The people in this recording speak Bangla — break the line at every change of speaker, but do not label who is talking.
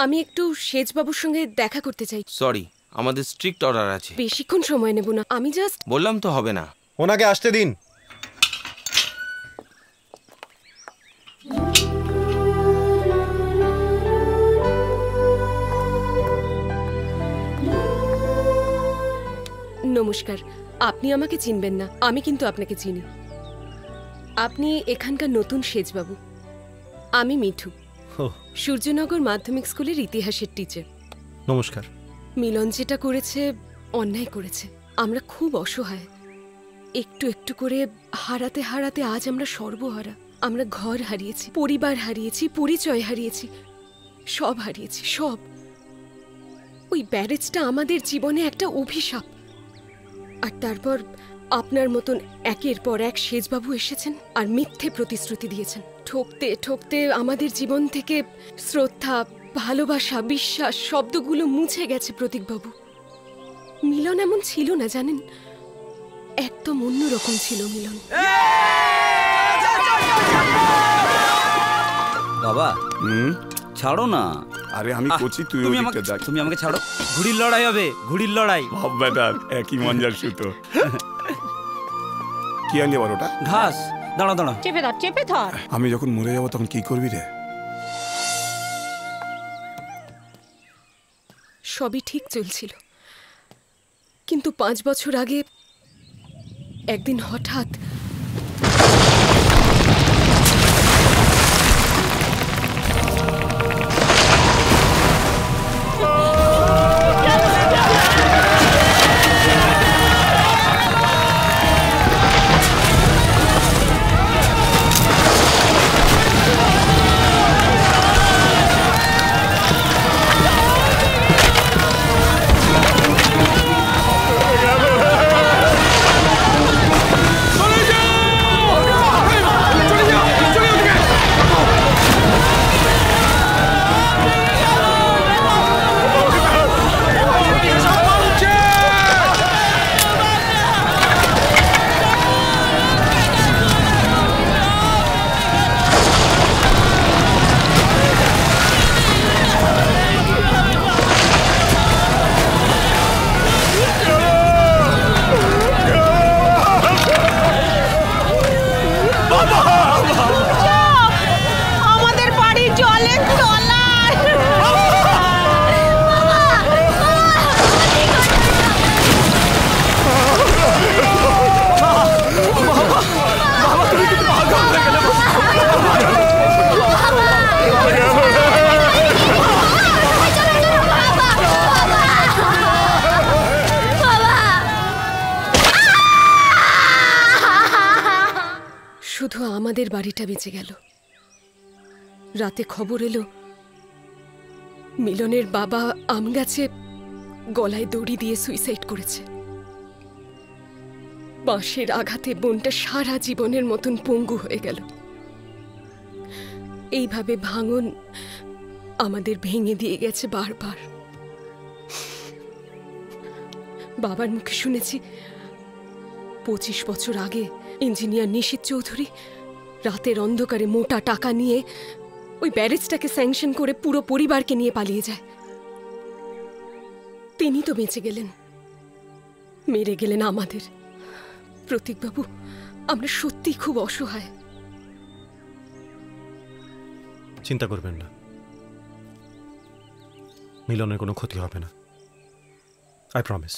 আমি একটু সেজবাবুর সঙ্গে দেখা করতে চাই।
সরি, আমাদের স্ট্রিক্ট অর্ডার আছে।
বেশিক্ষণ সময় নেব না, আমি জাস্ট
বললাম তো হবে না।
ওনাকে আসতে দিন।
নমস্কার। আপনি আমাকে চিনবেন না, আমি কিন্তু আপনাকে চিনি। আপনি এখানকার নতুন সেজবাবু। আমি মিঠু, সূর্যনগর মাধ্যমিক স্কুলের ইতিহাসের টিচার।
নমস্কার।
মিলন যেটা করেছে অন্যায় করেছে। আমরা খুব অসহায়। একটু একটু করে হারাতে হারাতে আজ আমরা সর্বহারা। আমরা ঘর হারিয়েছি, পরিবার হারিয়েছি, পরিচয় হারিয়েছি, সব হারিয়েছি, সব। ওই ব্যারেজটা আমাদের জীবনে একটা অভিশাপ। আর তারপর আপনার মতন একের পর এক সেজবাবু এসেছেন আর মিথ্যে প্রতিশ্রুতি দিয়েছেন। ঠকতে ঠকতে আমাদের জীবন থেকে শ্রদ্ধা, ভালোবাসা, বিশ্বাস শব্দগুলো মুছে গেছে প্রতীকবাবু। মিলন এমন ছিল না জানেন, একদম অন্যরকম ছিল মিলন।
বাবা ছাড়ো না।
আরে আমি করছি, তুই ওদিকটা দেখ।
তুমি আমাকে ছাড়ো, ঘুড়ির লড়াই হবে, ঘুড়ির লড়াই।
ভাব বেটার একই মঞ্জার সুতো। কি আনলি আবার ওটা?
ঘাস। দাঁড়া দাঁড়া,
চেপে ধর, চেপে ধর।
আমি যখন মরে যাবো তখন কি করবি রে?
সবই ঠিক চলছিল, কিন্তু 5 বছর আগে একদিন হঠাৎ শুধু আমাদের বাড়িটা বেঁচে গেল। রাতে খবর এলো মিলনের বাবা আম গাছে গলায় দড়ি দিয়ে সুইসাইড করেছে। বাঁশের আঘাতে বোনটা সারা জীবনের মতন পঙ্গু হয়ে গেল। এইভাবে ভাঙন আমাদের ভেঙে দিয়ে গেছে বারবার। বাবার মুখে শুনেছি 25 বছর আগে ইঞ্জিনিয়ার নিশীথ চৌধুরী রাতের অন্ধকারে মোটা টাকা নিয়ে ওই ব্যারেজটাকে স্যাংশন করে পুরো পরিবারকে নিয়ে পালিয়ে যায়। তিনি তো বেঁচে গেলেন, মেরে গেলেন আমাদের। প্রতীকবাবু, আমরা সত্যি খুব অসহায়।
চিন্তা করবেন না, মিলনের কোনো ক্ষতি হবে না, আই প্রমিস।